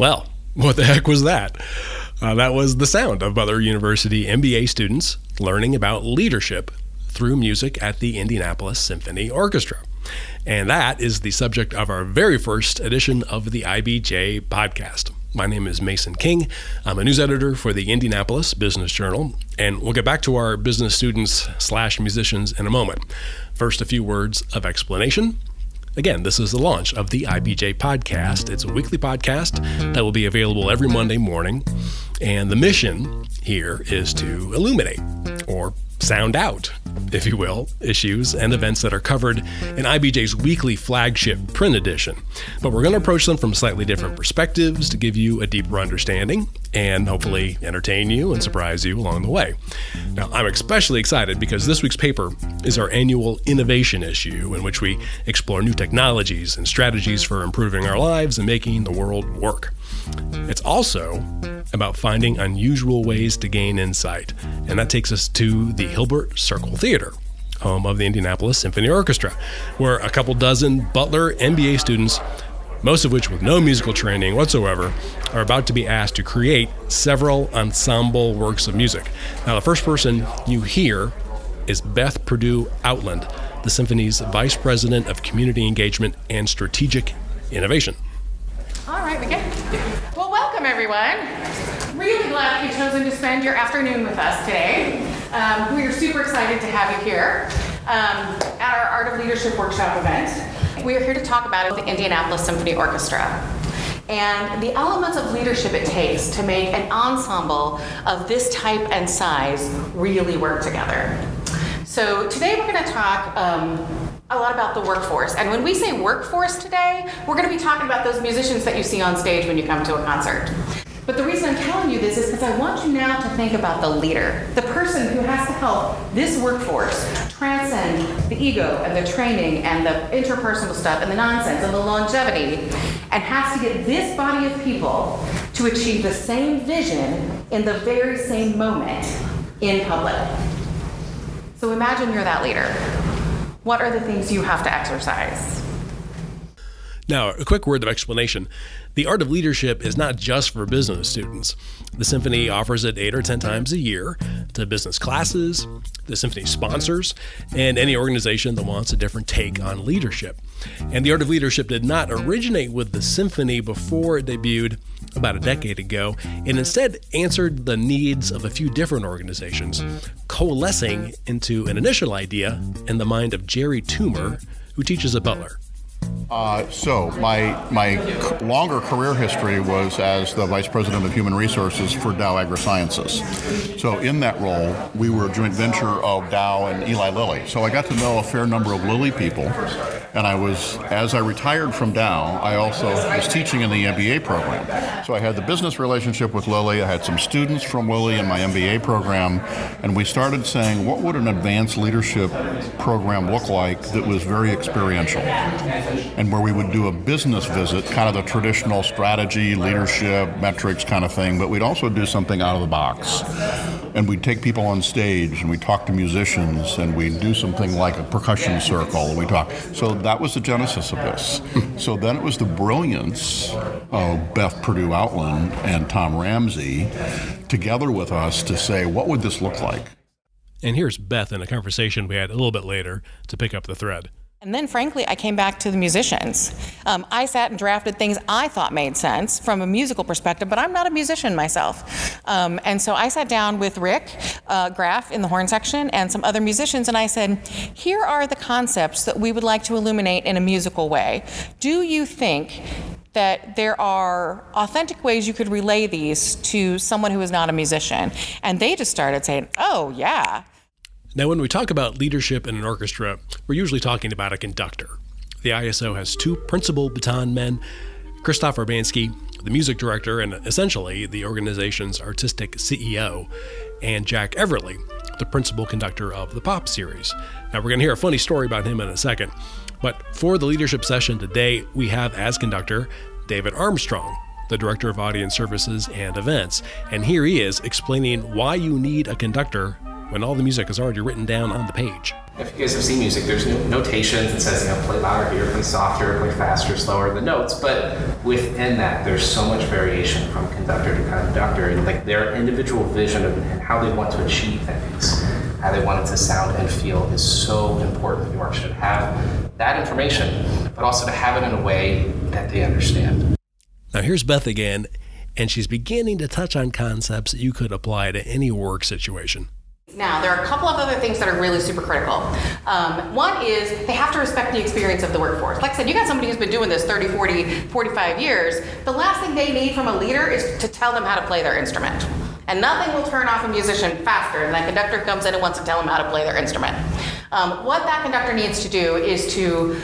Well, what the heck was that? That was the sound of Butler University MBA students learning about leadership through music at the Indianapolis Symphony Orchestra. And that is the subject of our very first edition of the IBJ Podcast. My name is Mason King. I'm a news editor for the Indianapolis Business Journal, and we'll get back to our business students / musicians in a moment. First, a few words of explanation. Again, this is the launch of the IBJ Podcast. It's a weekly podcast that will be available every Monday morning, and the mission here is to illuminate or sound out, if you will, issues and events that are covered in IBJ's weekly flagship print edition. But we're going to approach them from slightly different perspectives to give you a deeper understanding and hopefully entertain you and surprise you along the way. Now, I'm especially excited because this week's paper is our annual innovation issue in which we explore new technologies and strategies for improving our lives and making the world work. It's also about finding unusual ways to gain insight, and that takes us to the Hilbert Circle Theater, home of the Indianapolis Symphony Orchestra, where a couple dozen Butler MBA students, most of which with no musical training whatsoever, are about to be asked to create several ensemble works of music. Now, the first person you hear is Beth Perdue Outland, the Symphony's Vice President of Community Engagement and Strategic Innovation. All right, we good? Well, welcome everyone. Really glad you've chosen to spend your afternoon with us today. We are super excited to have you here at our Art of Leadership Workshop event. We are here to talk about the Indianapolis Symphony Orchestra and the elements of leadership it takes to make an ensemble of this type and size really work together. So today we're going to talk a lot about the workforce. And when we say workforce today, we're going to be talking about those musicians that you see on stage when you come to a concert. But the reason I'm telling you this is because I want you now to think about the leader, the person who has to help this workforce transcend the ego and the training and the interpersonal stuff and the nonsense and the longevity, and has to get this body of people to achieve the same vision in the very same moment in public. So imagine you're that leader. What are the things you have to exercise? Now, a quick word of explanation. The Art of Leadership is not just for business students. The Symphony offers it 8 or 10 times a year to business classes, the Symphony sponsors, and any organization that wants a different take on leadership. And the Art of Leadership did not originate with the Symphony before it debuted about a decade ago, and instead answered the needs of a few different organizations, coalescing into an initial idea in the mind of Jerry Toomer, who teaches at Butler. So my longer career history was as the Vice President of Human Resources for Dow AgriSciences. So in that role, we were a joint venture of Dow and Eli Lilly. So I got to know a fair number of Lilly people. And as I retired from Dow, I also was teaching in the MBA program. So I had the business relationship with Lilly. I had some students from Lilly in my MBA program. And we started saying, what would an advanced leadership program look like that was very experiential? And where we would do a business visit, kind of the traditional strategy, leadership, metrics kind of thing, but we'd also do something out of the box. And we'd take people on stage and we'd talk to musicians and we'd do something like a percussion circle and we'd talk. So that was the genesis of this. So then it was the brilliance of Beth Perdue Outland and Tom Ramsey together with us to say, what would this look like? And here's Beth in a conversation we had a little bit later to pick up the thread. And then, frankly, I came back to the musicians. I sat and drafted things I thought made sense from a musical perspective, but I'm not a musician myself. And so I sat down with Rick Graff in the horn section and some other musicians, and I said, here are the concepts that we would like to illuminate in a musical way. Do you think that there are authentic ways you could relay these to someone who is not a musician? And they just started saying, oh, yeah. Now, when we talk about leadership in an orchestra, we're usually talking about a conductor. The ISO has 2 principal baton men, Krzysztof Urbanski, the music director and essentially the organization's artistic CEO, and Jack Everly, the principal conductor of the pop series. Now, we're going to hear a funny story about him in a second, but for the leadership session today, we have as conductor David Armstrong, the Director of Audience Services and Events, and here he is explaining why you need a conductor when all the music is already written down on the page. If you guys have seen music, there's notations that says, play louder here, play softer, play faster, slower, the notes, but within that, there's so much variation from conductor to conductor, and like their individual vision of and how they want to achieve things, how they want it to sound and feel is so important. The orchestra should have that information, but also to have it in a way that they understand. Now here's Beth again, and she's beginning to touch on concepts that you could apply to any work situation. Now, there are a couple of other things that are really super critical. One is they have to respect the experience of the workforce. Like I said, you got somebody who's been doing this 30, 40, 45 years. The last thing they need from a leader is to tell them how to play their instrument. And nothing will turn off a musician faster than that conductor comes in and wants to tell them how to play their instrument. What that conductor needs to do is to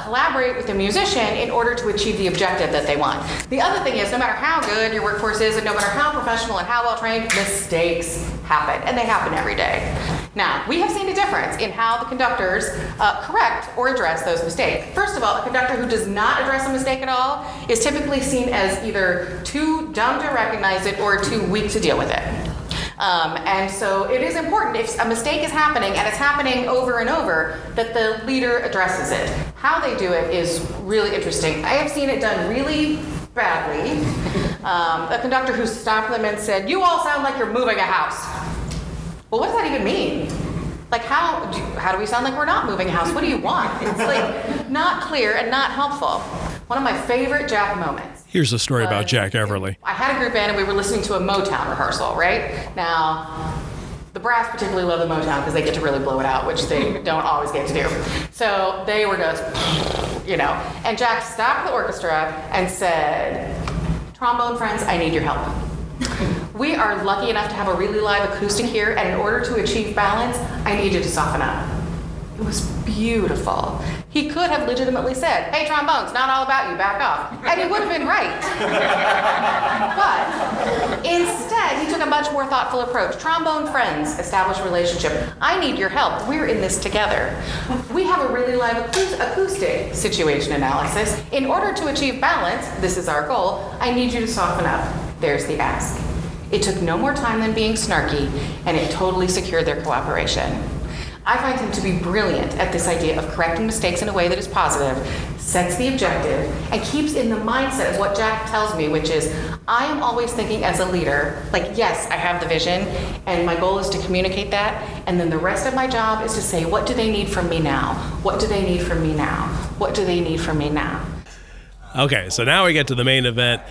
collaborate with the musician in order to achieve the objective that they want. The other thing is, no matter how good your workforce is, and no matter how professional and how well trained, mistakes happen, and they happen every day. Now, we have seen a difference in how the conductors correct or address those mistakes. First of all, a conductor who does not address a mistake at all is typically seen as either too dumb to recognize it or too weak to deal with it. And so it is important, if a mistake is happening and it's happening over and over, that the leader addresses it. How they do it is really interesting. I have seen it done really badly. A conductor who stopped them and said, "You all sound like you're moving a house." Well, what does that even mean? Like, how do we sound like we're not moving a house? What do you want? It's like not clear and not helpful. One of my favorite Jack moments. Here's a story about Jack Everly. I had a group band and we were listening to a Motown rehearsal, right? Now, the brass particularly love the Motown because they get to really blow it out, which they don't always get to do. So they were just, and Jack stopped the orchestra and said, "Trombone friends, I need your help. We are lucky enough to have a really live acoustic here, and in order to achieve balance, I need you to soften up." It was beautiful. He could have legitimately said, "Hey, trombones, not all about you, back off." And he would have been right. But instead, he took a much more thoughtful approach. "Trombone friends, establish a relationship. I need your help. We're in this together. We have a really live acoustic situation analysis. In order to achieve balance, this is our goal, I need you to soften up." There's the ask. It took no more time than being snarky, and it totally secured their cooperation. I find him to be brilliant at this idea of correcting mistakes in a way that is positive, sets the objective, and keeps in the mindset of what Jack tells me, which is, I am always thinking as a leader, like, yes, I have the vision, and my goal is to communicate that, and then the rest of my job is to say, what do they need from me now? What do they need from me now? What do they need from me now? Okay, so now we get to the main event.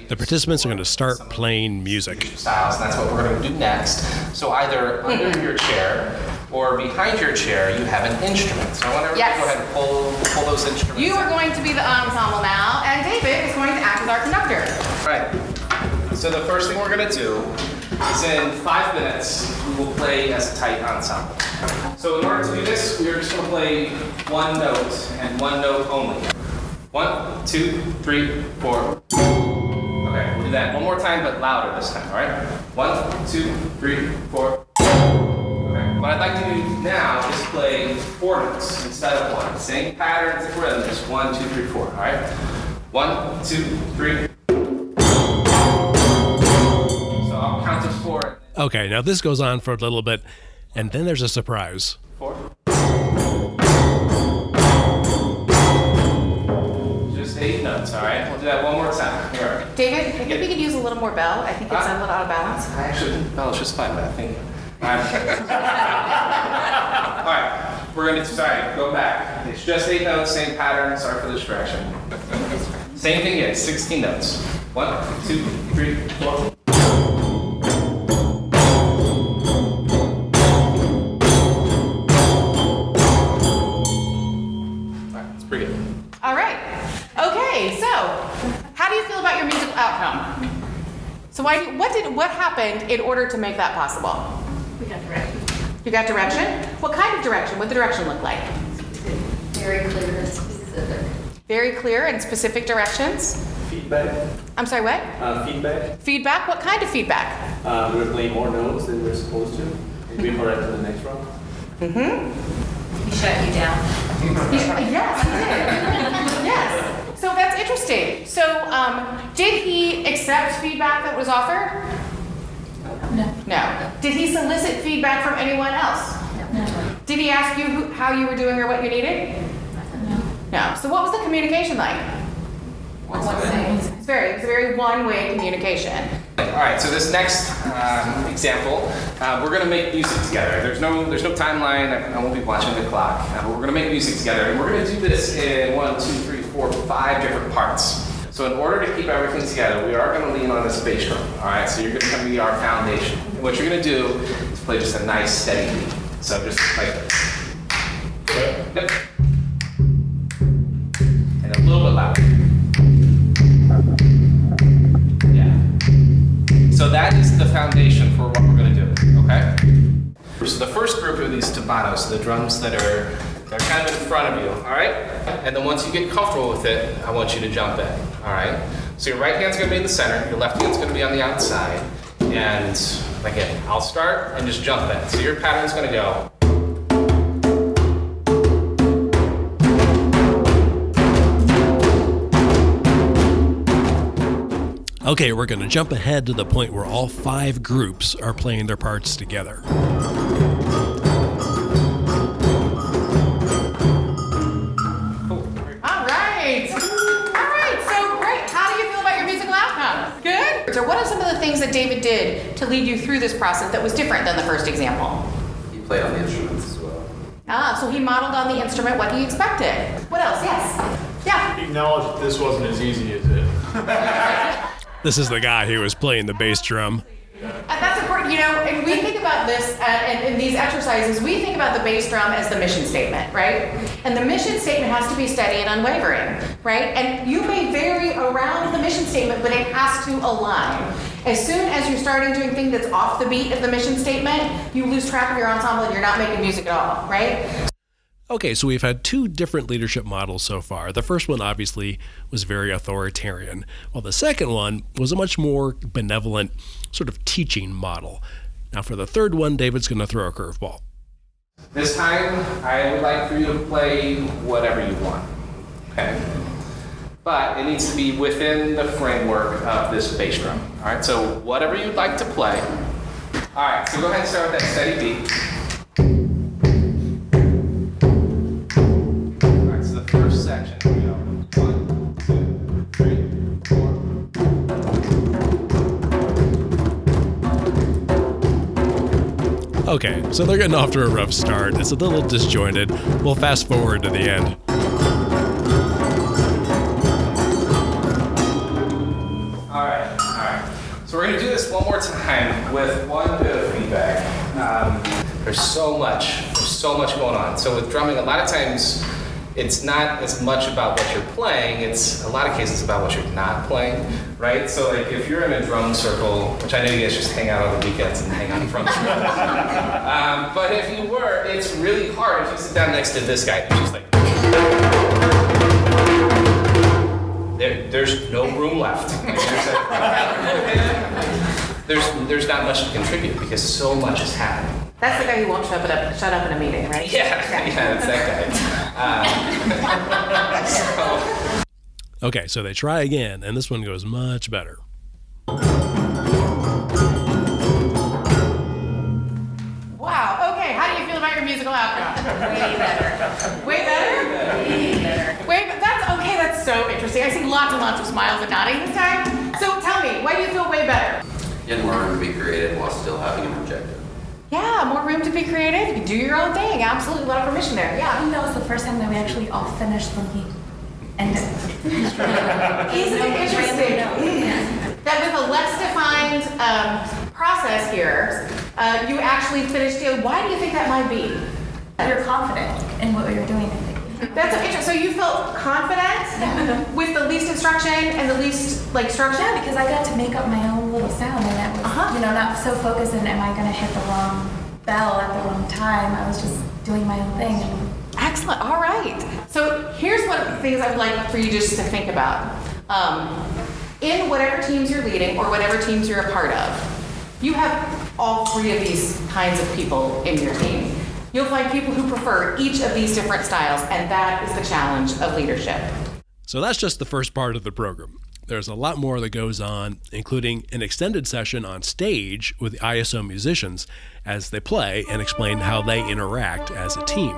The participants are going to start playing music. Styles, and that's what we're going to do next. So either under your chair or behind your chair, you have an instrument. So I want everybody to go ahead and pull those instruments. You are going to be the ensemble now, and David is going to act as our conductor. Right. So the first thing we're going to do is in 5 minutes, we will play as a tight ensemble. So in order to do this, we are just going to play one note and one note only. 1, 2, 3, 4. Okay, we'll do that one more time, but louder this time, all right? 1, 2, 3, 4. Okay, what I'd like to do now is play 4 notes instead of 1. Same pattern, same rhythm, just 1, 2, 3, 4, all right? 1, 2, 3. So I'll count to 4. Okay, now this goes on for a little bit, and then there's a surprise. 4. Just 8 notes, all right? We'll do that one more time. Here. David, I think we could use a little more bell. I think it's a little out of balance. I actually think bells just fine, but I think. All right, we're going to, go back. It's just 8 notes, same pattern. Sorry for the distraction. Same thing again, 16 notes. 1, 2, 3, 4. All right, it's pretty good. All right. Okay, so how do you feel about your musical outcome? So what happened in order to make that possible? We got direction. You got direction? What kind of direction? What did the direction look like? Very clear and specific. Very clear and specific directions? Feedback. I'm sorry, what? Feedback. Feedback? What kind of feedback? We're playing more notes than we're supposed to. And before to the next round. Mm-hmm. He shut you down. Yes, he did. Yes. So that's interesting. So did he accept feedback that was offered? No. No. Did he solicit feedback from anyone else? No. Did he ask you how you were doing or what you needed? No. No. So what was the communication like? It's a very one-way communication. All right, so this next example, we're going to make music together. There's no timeline. I won't be watching the clock. But we're going to make music together, and we're going to do this in 1, 2, 3, 4, 5 different parts. So in order to keep everything together, we are going to lean on this bass drum. All right, so you're going to come be our foundation. And what you're going to do is play just a nice steady beat. So just like this. Yep. And a little bit louder. So that is the foundation for what we're going to do, okay? So the first group are these staccatos, the drums that are kind of in front of you, all right? And then once you get comfortable with it, I want you to jump in, all right? So your right hand's going to be in the center, your left hand's going to be on the outside, and again, I'll start and just jump in. So your pattern's going to go. Okay, we're going to jump ahead to the point where all 5 groups are playing their parts together. All right, so great. How do you feel about your musical outcome? Good? So what are some of the things that David did to lead you through this process that was different than the first example? He played on the instruments as well. So he modeled on the instrument what he expected. What else? Yes? Yeah. He acknowledged that this wasn't as easy as it. This is the guy who was playing the bass drum. That's important, and we think about this in these exercises, we think about the bass drum as the mission statement, right? And the mission statement has to be steady and unwavering, right? And you may vary around the mission statement, but it has to align. As soon as you're starting doing things that's off the beat of the mission statement, you lose track of your ensemble and you're not making music at all, right? Okay, so we've had 2 different leadership models so far. The first one obviously was very authoritarian, while the second one was a much more benevolent sort of teaching model. Now for the third one, David's going to throw a curveball. This time, I would like for you to play whatever you want, okay? But it needs to be within the framework of this bass drum, all right? So whatever you'd like to play. All right, so go ahead and start with that steady beat. First section, here we go. 1, 2, 3, 4. Okay, so they're getting off to a rough start. It's a little disjointed. We'll fast forward to the end. All right. So we're gonna do this one more time with one bit of feedback. There's so much going on. So with drumming, a lot of times, it's not as much about what you're playing, it's a lot of cases about what you're not playing, right? So like if you're in a drum circle, which I know you guys just hang out on the weekends and hang out in front of me. But if you were, it's really hard if you sit down next to this guy, it's just like, there's no room left. There's not much to contribute because so much is happening. That's the guy who won't shut up in a meeting, right? Yeah, it's that guy. Okay, so they try again, and this one goes much better. Wow, okay, how do you feel about your musical outcome? Way better. Way better? Way better. That's so interesting. I see lots and lots of smiles and nodding this time. So tell me, why do you feel way better? You had more room to be creative while still having an objective. Yeah, more room to be creative. You can do your own thing. Absolutely, a lot of permission there. I Yeah. think that was the first time that we actually all finished when he ended. Isn't it interesting that with a less defined process here, you actually finished it? Why do you think that might be? You're confident in what you're doing, I think. That's so interesting. So you felt confident with the least instruction and the least structure? Yeah, because I got to make up my own little sound, and that was, not so focused on am I going to hit the wrong bell at the wrong time. I was just doing my own thing. Excellent. All right. So here's one of the things I would like for you just to think about. In whatever teams you're leading or whatever teams you're a part of, you have all 3 of these kinds of people in your team. You'll find people who prefer each of these different styles, and that is the challenge of leadership. So that's just the first part of the program. there's a lot more that goes on, including an extended session on stage with the ISO musicians as they play and explain how they interact as a team.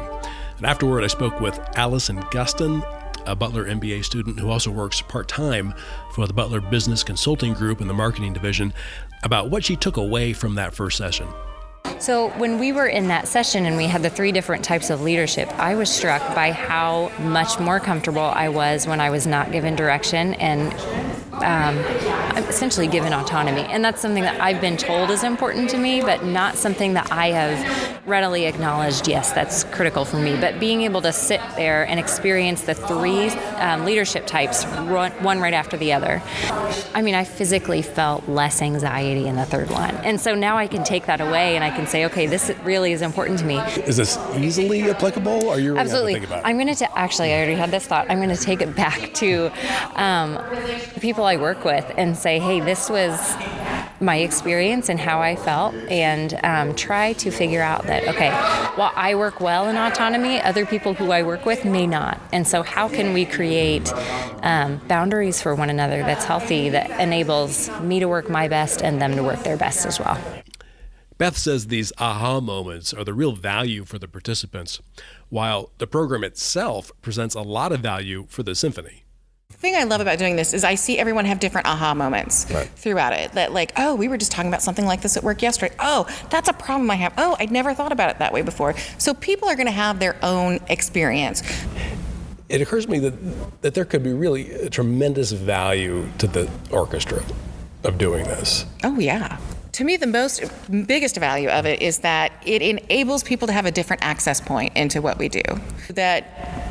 And afterward, I spoke with Allison Guston, a Butler MBA student who also works part-time for the Butler Business Consulting Group in the marketing division, about what she took away from that first session. So when we were in that session and we had the 3 different types of leadership, I was struck by how much more comfortable I was when I was not given direction and essentially given autonomy. And that's something that I've been told is important to me, but not something that I have readily acknowledged. Yes, that's critical for me. But being able to sit there and experience the 3 leadership types, one right after the other. I mean, I physically felt less anxiety in the third one. And so now I can take that away and I can say, okay, this really is important to me. Is this easily applicable? Or you really Absolutely. Have to think about it? I'm going to actually, I already had this thought. I'm going to take it back to the people I work with and say, hey, this was my experience and how I felt, and try to figure out that, okay, while I work well in autonomy, other people who I work with may not. And so how can we create boundaries for one another that's healthy, that enables me to work my best and them to work their best as well? Beth says these aha moments are the real value for the participants, while the program itself presents a lot of value for the symphony. The thing I love about doing this is I see everyone have different aha moments throughout it. That like, oh, we were just talking about something like this at work yesterday. Oh, that's a problem I have. Oh, I'd never thought about it that way before. So people are going to have their own experience. It occurs to me that there could be really a tremendous value to the orchestra of doing this. Oh, yeah. To me, the biggest value of it is that it enables people to have a different access point into what we do. That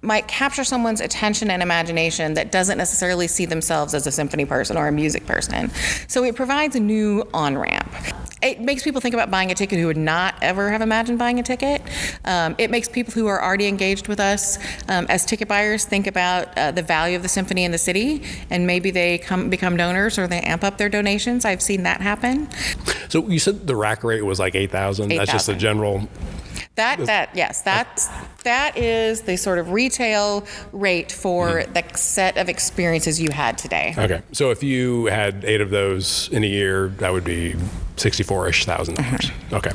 might capture someone's attention and imagination that doesn't necessarily see themselves as a symphony person or a music person. So it provides a new on-ramp. It makes people think about buying a ticket who would not ever have imagined buying a ticket. It makes people who are already engaged with us as ticket buyers think about the value of the symphony in the city, and maybe they become donors or they amp up their donations. I've seen that happen. So you said the rack rate was like 8,000. That's just the general. That is the sort of retail rate for the set of experiences you had today. Okay, so if you had 8 of those in a year, that would be $64,000-ish. Mm-hmm. Okay,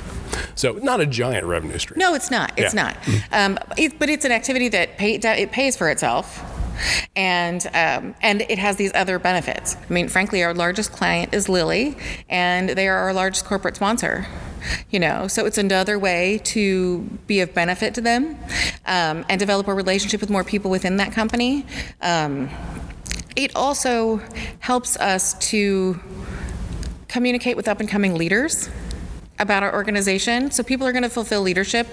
so not a giant revenue stream. No, it's not. It's not. But it's an activity that it pays for itself. And it has these other benefits. I mean, frankly, our largest client is Lilly, and they are our largest corporate sponsor. So it's another way to be of benefit to them and develop a relationship with more people within that company. It also helps us to communicate with up-and-coming leaders about our organization. So people are going to fulfill leadership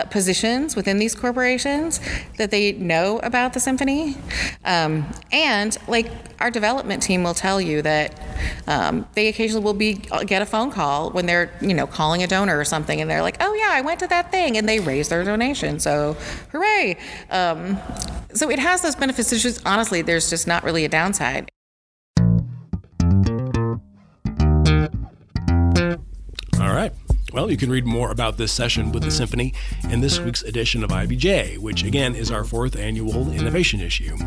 positions within these corporations that they know about the symphony. And like our development team will tell you that they occasionally will get a phone call when they're, calling a donor or something, and they're like, oh yeah, I went to that thing, and they raise their donation. So hooray. So it has those benefits. It's just, honestly, there's just not really a downside. All right. Well, you can read more about this session with the symphony in this week's edition of IBJ, which again is our 4th annual innovation issue.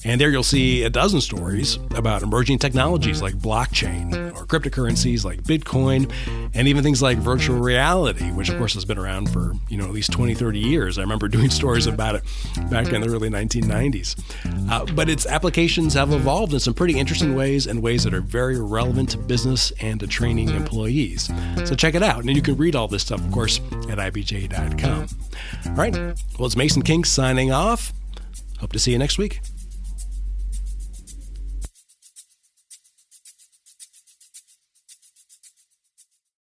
And there you'll see a dozen stories about emerging technologies like blockchain or cryptocurrencies like Bitcoin, and even things like virtual reality, which of course has been around for, at least 20, 30 years. I remember doing stories about it back in the early 1990s. But its applications have evolved in some pretty interesting ways, and ways that are very relevant to business and to training employees. So check it out. And you can read all this stuff, of course, at IBJ.com. All right. Well, it's Mason King signing off. Hope to see you next week.